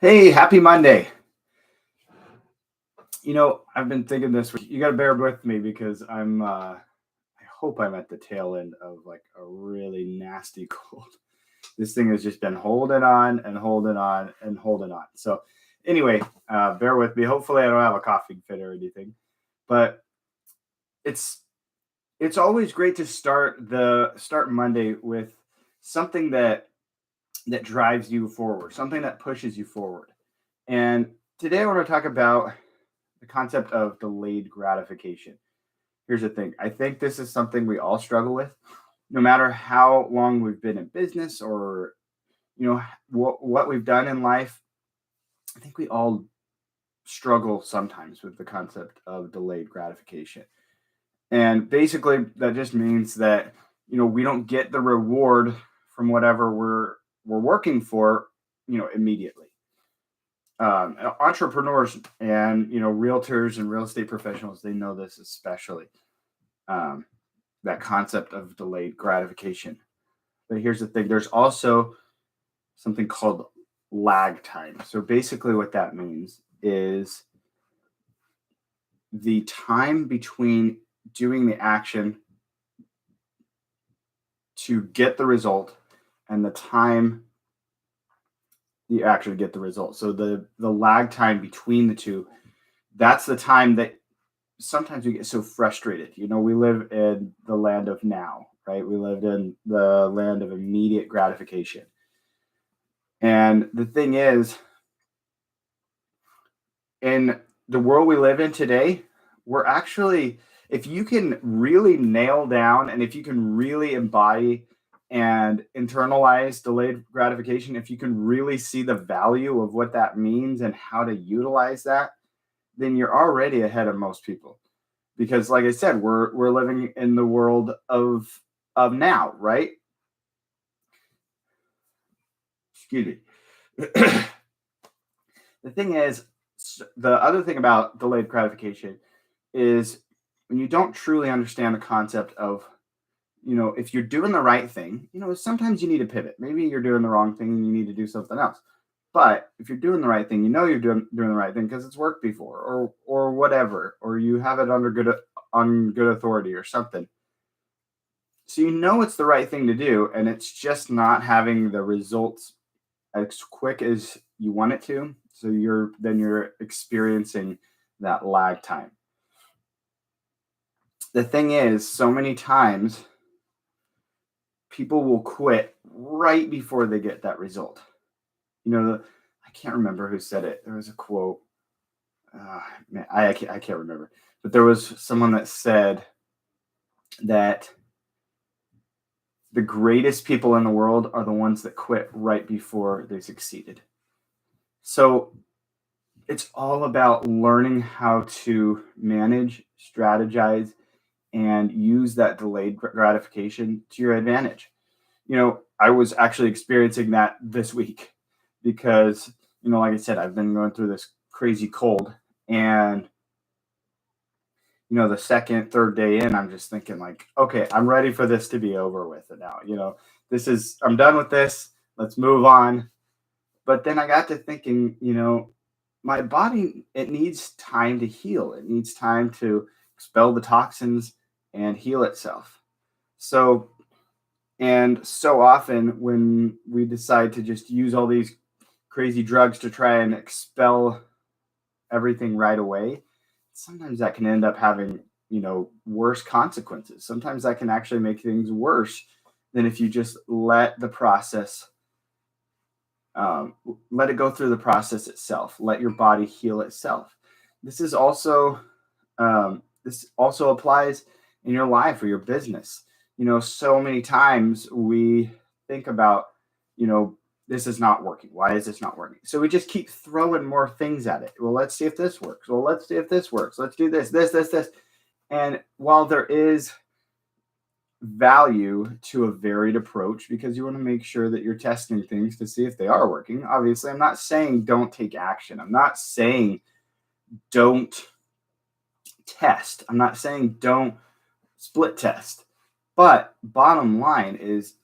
Hey, happy Monday. I've been thinking this week. You got to bear with me because I hope I'm at the tail end of like a really nasty cold. This thing has just been holding on and holding on and holding on. So, anyway, bear with me. Hopefully, I don't have a coughing fit or anything. But it's it's always great to start Monday with something that drives you forward, something that pushes you forward. And today I want to talk about the concept of delayed gratification. Here's the thing. I think this is something we all struggle with, no matter how long we've been in business or what we've done in life. I think we all struggle sometimes with the concept of delayed gratification. And basically that just means that we don't get the reward from whatever we're working for, immediately. Entrepreneurs and realtors and real estate professionals, they know this especially, um, that concept of delayed gratification. But here's the thing: there's also something called lag time. So basically what that means is the time between doing the action to get the result and the time you actually get the result. So the lag time between the two, that's the time that sometimes we get so frustrated. We live in the land of now, right? We live in the land of immediate gratification. And the thing is, in the world we live in today, we're actually, if you can really nail down and if you can really embody and internalize delayed gratification, if you can really see the value of what that means and how to utilize that, then you're already ahead of most people. Because like I said, we're living in the world of now, right? Excuse me. The thing is, the other thing about delayed gratification is when you don't truly understand the concept of, if you're doing the right thing, sometimes you need to pivot. Maybe you're doing the wrong thing and you need to do something else. But if you're doing the right thing, you're doing the right thing because it's worked before, or whatever, or you have it under good authority or something. So it's the right thing to do, and it's just not having the results as quick as you want it to. So you're experiencing that lag time. The thing is, so many times people will quit right before they get that result. I can't remember who said it. There was a quote. Man, I can't remember, but there was someone that said that the greatest people in the world are the ones that quit right before they succeeded. So it's all about learning how to manage, strategize, and use that delayed gratification to your advantage. I was actually experiencing that this week because, like I said, I've been going through this crazy cold. And, the second, third day in, I'm just thinking, like, okay, I'm ready for this to be over with now. I'm done with this. Let's move on. But then I got to thinking, my body, it needs time to heal. It needs time to expel the toxins and heal itself. So, and so often when we decide to just use all these crazy drugs to try and expel everything right away, sometimes that can end up having, worse consequences. Sometimes that can actually make things worse than if you just um, let it go through the process itself. Let your body heal itself. This is also this also applies in your life or your business. So many times we think about, you know, this is not working. Why is this not working? So we just keep throwing more things at it. Well, let's see if this works. Well, let's see if this works. Let's do this. And while there is value to a varied approach because you want to make sure that you're testing things to see if they are working. Obviously, I'm not saying don't take action. I'm not saying don't test. I'm not saying don't split test. But bottom line is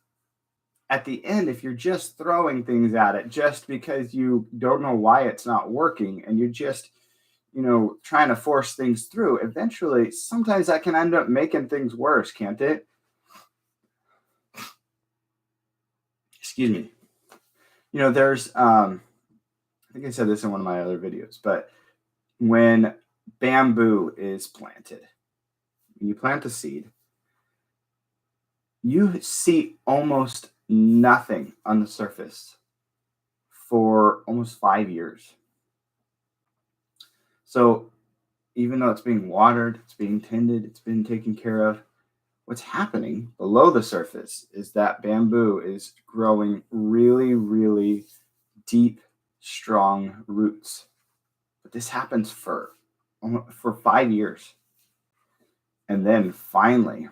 at the end, if you're just throwing things at it just because you don't know why it's not working and you're just, trying to force things through, eventually, sometimes that can end up making things worse, can't it? Excuse me. There's, I think I said this in one of my other videos, but when bamboo is planted, when you plant the seed, you see almost nothing on the surface for almost 5 years. So even though it's being watered, it's being tended, it's been taken care of, what's happening below the surface is that bamboo is growing really, really deep, strong roots. But this happens for 5 years. And then finally,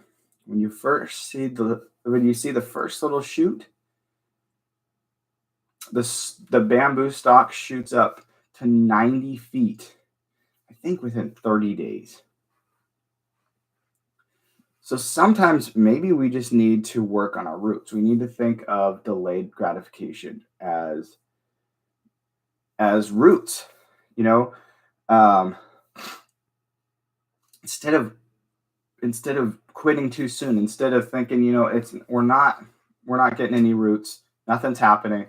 when you see the first little shoot, the bamboo stalk shoots up to 90 feet, I think within 30 days. So sometimes maybe we just need to work on our roots. We need to think of delayed gratification as roots, um, instead of quitting too soon, instead of thinking, we're not getting any roots, nothing's happening,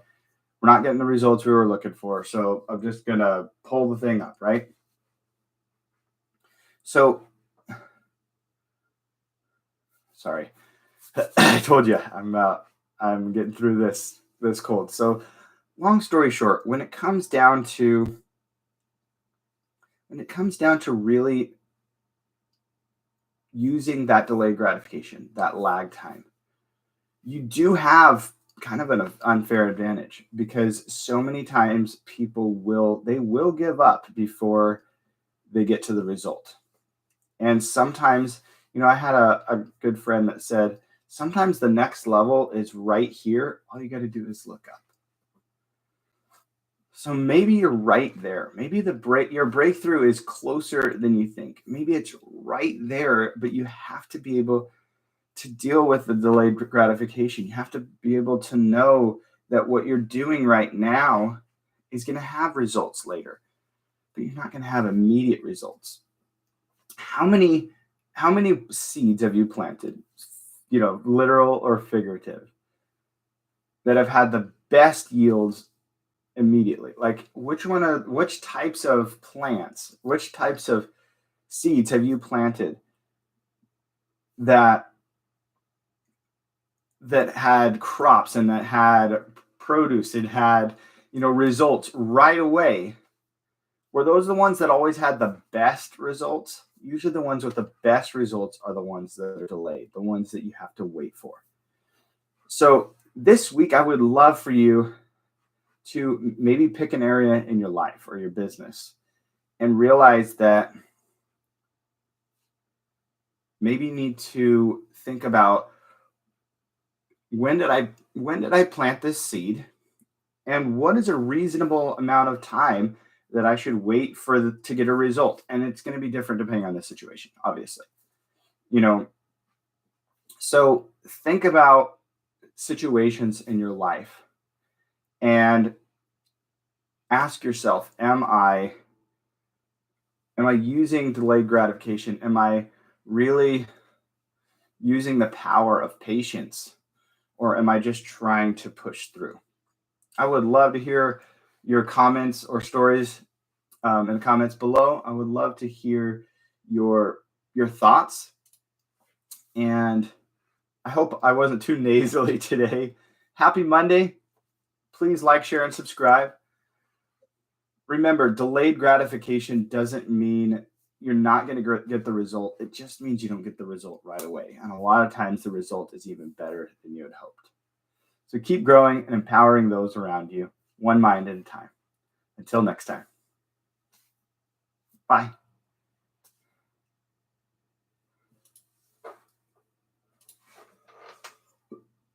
we're not getting the results we were looking for, so I'm just gonna pull the thing up, right? So, sorry, I told you I'm getting through this cold. So, long story short, when it comes down to really using that delayed gratification, that lag time, you do have kind of an unfair advantage because so many times people will give up before they get to the result. And sometimes, I had a good friend that said, sometimes the next level is right here. All you got to do is look up. So maybe you're right there. Maybe your breakthrough is closer than you think. Maybe it's right there, but you have to be able to deal with the delayed gratification. You have to be able to know that what you're doing right now is going to have results later, but you're not going to have immediate results. How many seeds have you planted, literal or figurative, that have had the best yields immediately? Like which types of plants, which types of seeds have you planted that had crops and that had produce, it had, results right away? Were those the ones that always had the best results? Usually the ones with the best results are the ones that are delayed, the ones that you have to wait for. So this week, I would love for you to maybe pick an area in your life or your business and realize that maybe you need to think about, when did I plant this seed, and what is a reasonable amount of time that I should wait to get a result? And it's going to be different depending on the situation, obviously. So think about situations in your life and ask yourself, am I using delayed gratification? Am I really using the power of patience, or am I just trying to push through? I would love to hear your comments or stories in the comments below. I would love to hear your thoughts, and I hope I wasn't too nasally today. Happy Monday. Please like, share, and subscribe. Remember, delayed gratification doesn't mean you're not going to get the result. It just means you don't get the result right away. And a lot of times the result is even better than you had hoped. So keep growing and empowering those around you, one mind at a time. Until next time. Bye.